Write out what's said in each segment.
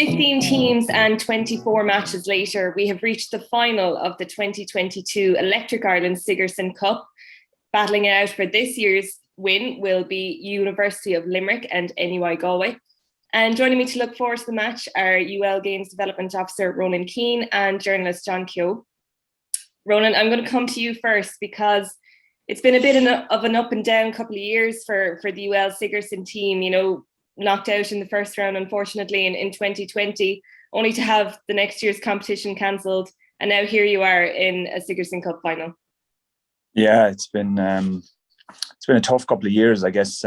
15 teams and 24 matches later, we have reached the final of the 2022 Electric Ireland Sigerson Cup. Battling it out for this year's win will be University of Limerick and NUI Galway. And joining me to look forward to the match are UL Games Development Officer Ronan Keane and journalist John Keogh. Ronan, I'm going to come to you first because it's been a bit of an up and down couple of years for the UL Sigerson team. You know, knocked out in the first round, unfortunately, in 2020, only to have the next year's competition cancelled. And now here you are in a Sigerson Cup final. Yeah, it's been a tough couple of years, I guess.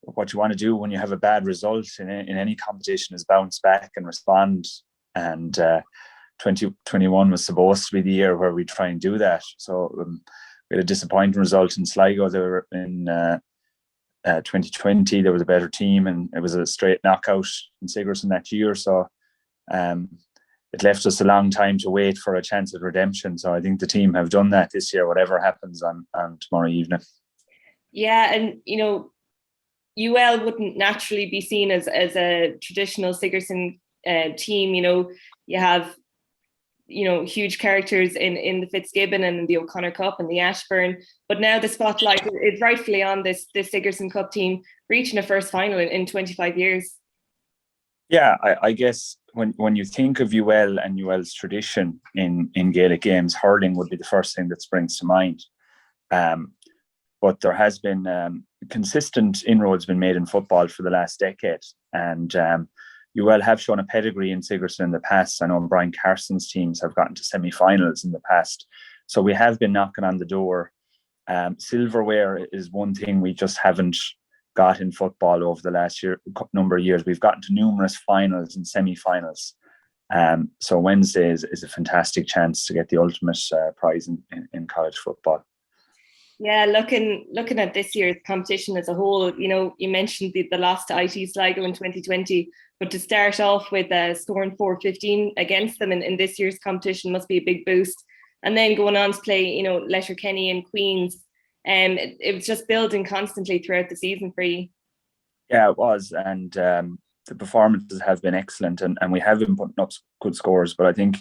What you want to do when you have a bad result in any competition is bounce back and respond. And 2021 was supposed to be the year where we try and do that. So we had a disappointing result in Sligo. They were in 2020. There was a better team, and it was a straight knockout in Sigerson that year. So it left us a long time to wait for a chance at redemption. So I think the team have done that this year, whatever happens on tomorrow evening. Yeah, and you know, UL wouldn't naturally be seen as a traditional Sigerson team. You know, you have huge characters in the Fitzgibbon and the O'Connor Cup and the Ashburn, but now the spotlight is rightfully on this Sigerson Cup team reaching a first final in 25 years. Yeah, I guess when you think of UL and UL's tradition in Gaelic games, hurling would be the first thing that springs to mind. But there has been consistent inroads been made in football for the last decade, and UL have shown a pedigree in Sigerson in the past. I know Brian Carson's teams have gotten to semi-finals in the past, so we have been knocking on the door. Silverware is one thing we just haven't got in football over the last number of years. We've gotten to numerous finals and semi-finals. So Wednesday is a fantastic chance to get the ultimate prize in college football. Yeah, looking at this year's competition as a whole, you know, you mentioned the loss to IT Sligo in 2020, but to start off with scoring 4-15 against them in this year's competition must be a big boost. And then going on to play, you know, Letterkenny and Queens, it was just building constantly throughout the season for you. Yeah, it was, and the performances have been excellent, and we have been putting up good scores. But I think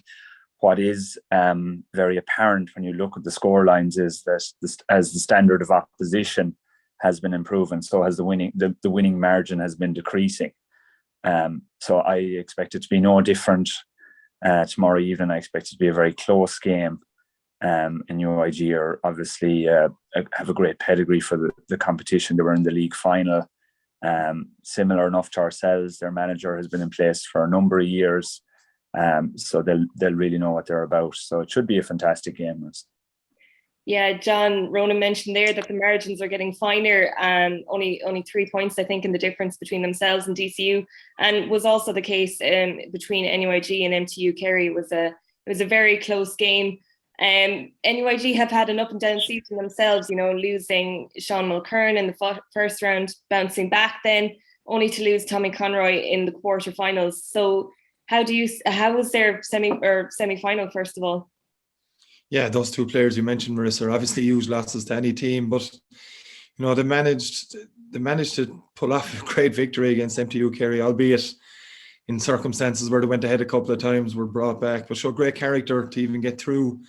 what is very apparent when you look at the score lines is that as the standard of opposition has been improving, so has the winning margin has been decreasing. So I expect it to be no different tomorrow evening. I expect it to be a very close game. And UIG are obviously have a great pedigree for the competition. They were in the league final. Similar enough to ourselves, their manager has been in place for a number of years. So they'll really know what they're about. So it should be a fantastic game. Yeah, John, Ronan mentioned there that the margins are getting finer. Only 3 points, I think, in the difference between themselves and DCU, and was also the case between NUIG and MTU Kerry. It was a very close game. NUIG have had an up and down season themselves, you know, losing Sean Mulkern in the first round, bouncing back then, only to lose Tommy Conroy in the quarterfinals. So how was their semi-final, first of all? Yeah, those two players you mentioned, Marissa, are obviously huge losses to any team, but you know, they managed to pull off a great victory against MTU Kerry, albeit in circumstances where they went ahead a couple of times, were brought back, but showed great character to even get through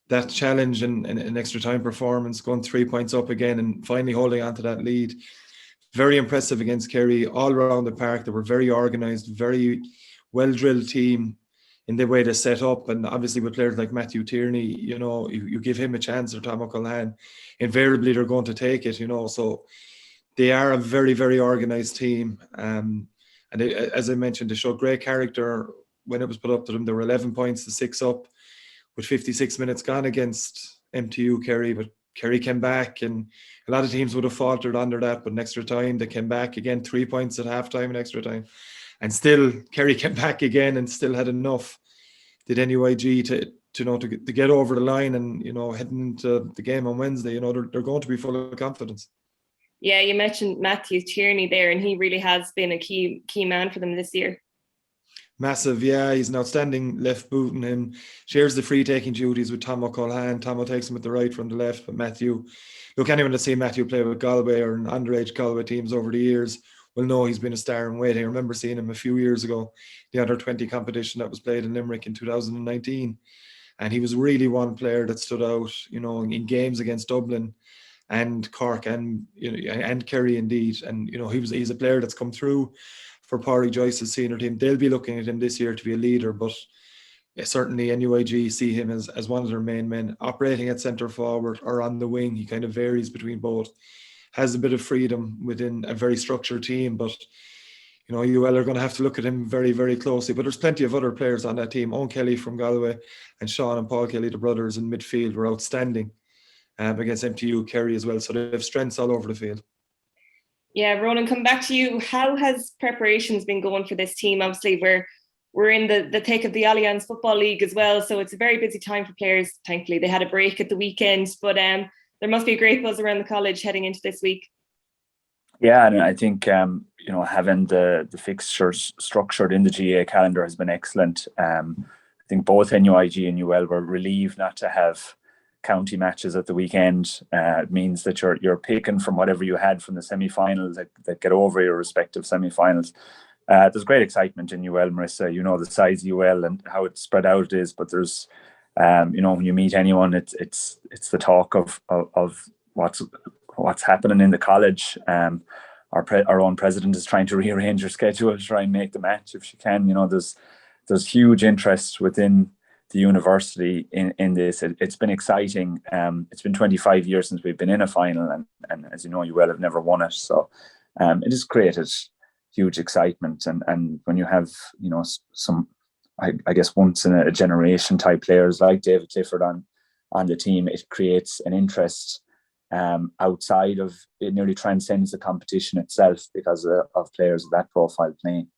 that challenge and an extra time performance, going 3 points up again and finally holding on to that lead. Very impressive against Kerry all around the park. They were very organised, very well-drilled team in the way they set up, and obviously with players like Matthew Tierney, you know, you give him a chance, or Tom O'Callaghan, invariably they're going to take it, you know. So they are a very, very organised team, and as I mentioned, they showed great character when it was put up to them. There were 11 points to 6 up with 56 minutes gone against MTU Kerry, but Kerry came back, and a lot of teams would have faltered under that, but in extra time they came back again, 3 points at halftime in extra time. And still, Kerry came back again and still had enough, did NUIG, to get over the line, and, you know, heading into the game on Wednesday, you know, they're going to be full of confidence. Yeah, you mentioned Matthew Tierney there, and he really has been a key man for them this year. Massive, yeah. He's an outstanding left boot, and him shares the free taking duties with Tom O'Callaghan. Tom takes him at the right from the left, but Matthew, look, anyone that's seen Matthew play with Galway or underage Galway teams over the years will know he's been a star in waiting. I remember seeing him a few years ago, the under-20 competition that was played in Limerick in 2019. And he was really one player that stood out, you know, in games against Dublin and Cork and, you know, and Kerry indeed. And, you know, he's a player that's come through for Pádraig Joyce's senior team. They'll be looking at him this year to be a leader, but certainly NUIG see him as one of their main men, operating at centre forward or on the wing. He kind of varies between both, has a bit of freedom within a very structured team, but you know, UL are going to have to look at him very, very closely. But there's plenty of other players on that team. Owen Kelly from Galway and Sean and Paul Kelly, the brothers in midfield, were outstanding against MTU Kerry as well. So they have strengths all over the field. Yeah, Ronan, come back to you. How has preparations been going for this team? Obviously, we're in the thick of the Allianz Football League as well, so it's a very busy time for players. Thankfully, they had a break at the weekend, but there must be a great buzz around the college heading into this week. Yeah, and I think you know, having the fixtures structured in the GA calendar has been excellent. I think both NUIG and UL were relieved not to have county matches at the weekend. It means that you're picking from whatever you had from the semi-finals that get over your respective semi-finals. There's great excitement in UL, Marissa. You know the size of UL and how it's spread out it is, but there's you know, when you meet anyone, it's the talk of what's happening in the college. Our own president is trying to rearrange her schedule to try and make the match if she can. You know, there's huge interest within the university in this. It's been exciting. It's been 25 years since we've been in a final, and as you know, UL have never won it. So it has created huge excitement. And when you have, you know, some, I guess, once in a generation type players like David Clifford on the team, it creates an interest outside of it, nearly transcends the competition itself because of players of that profile playing.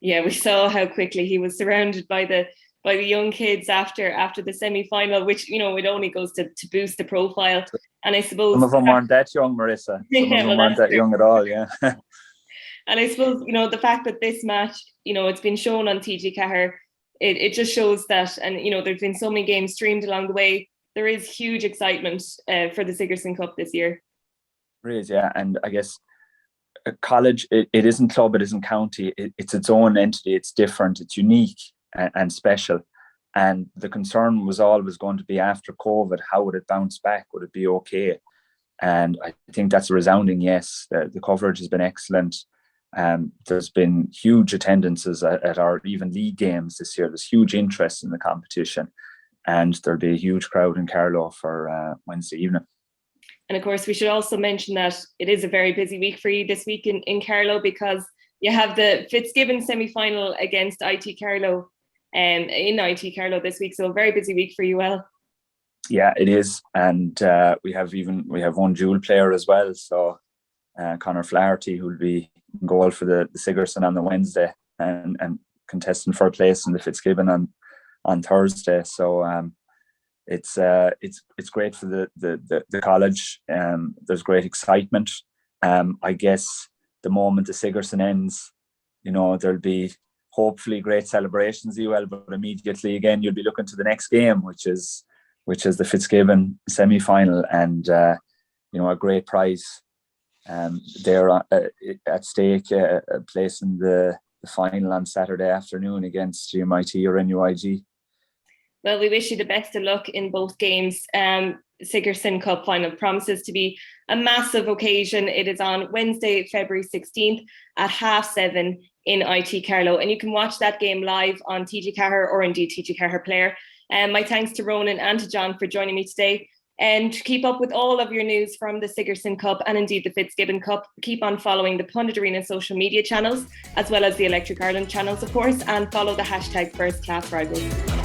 Yeah, we saw how quickly he was surrounded by the young kids after the semi-final, which, you know, it only goes to boost the profile. And I suppose some of them weren't that young, Marissa. Some of them weren't that young at all. Yeah. And I suppose, you know, the fact that this match, you know, it's been shown on TG Cahir, it just shows that, and you know, there's been so many games streamed along the way. There is huge excitement for the Sigerson Cup this year. There is, yeah. And I guess a college, it isn't club, it isn't county. It's its own entity. It's different. It's unique and special. And the concern was always going to be after COVID, how would it bounce back? Would it be okay? And I think that's a resounding yes. The coverage has been excellent. There's been huge attendances at our even league games this year. There's huge interest in the competition. And there'll be a huge crowd in Carlow for Wednesday evening. And of course, we should also mention that it is a very busy week for you this week in Carlow, because you have the Fitzgibbon semi-final against IT Carlow in IT Carlow this week. So a very busy week for you, well. Yeah, it is. And we have one dual player as well. So Conor Flaherty, who'll be in goal for the Sigerson on the Wednesday and contesting for a place in the Fitzgibbon on Thursday. So it's great for the college. There's great excitement. I guess the moment the Sigerson ends, you know, there'll be hopefully great celebrations as well, but immediately again you'll be looking to the next game, which is the Fitzgibbon semi-final, and you know, a great prize there at stake, a place in the final on Saturday afternoon against GMIT or NUIG. Well, we wish you the best of luck in both games. Sigerson Cup final promises to be a massive occasion. It is on Wednesday, February 16th at 7:30 in IT Carlow. And you can watch that game live on TG Cahir or indeed TG Cahir Player. My thanks to Ronan and to John for joining me today. And to keep up with all of your news from the Sigerson Cup and indeed the Fitzgibbon Cup, keep on following the Pundit Arena social media channels, as well as the Electric Ireland channels, of course, and follow the hashtag First Class Rivals.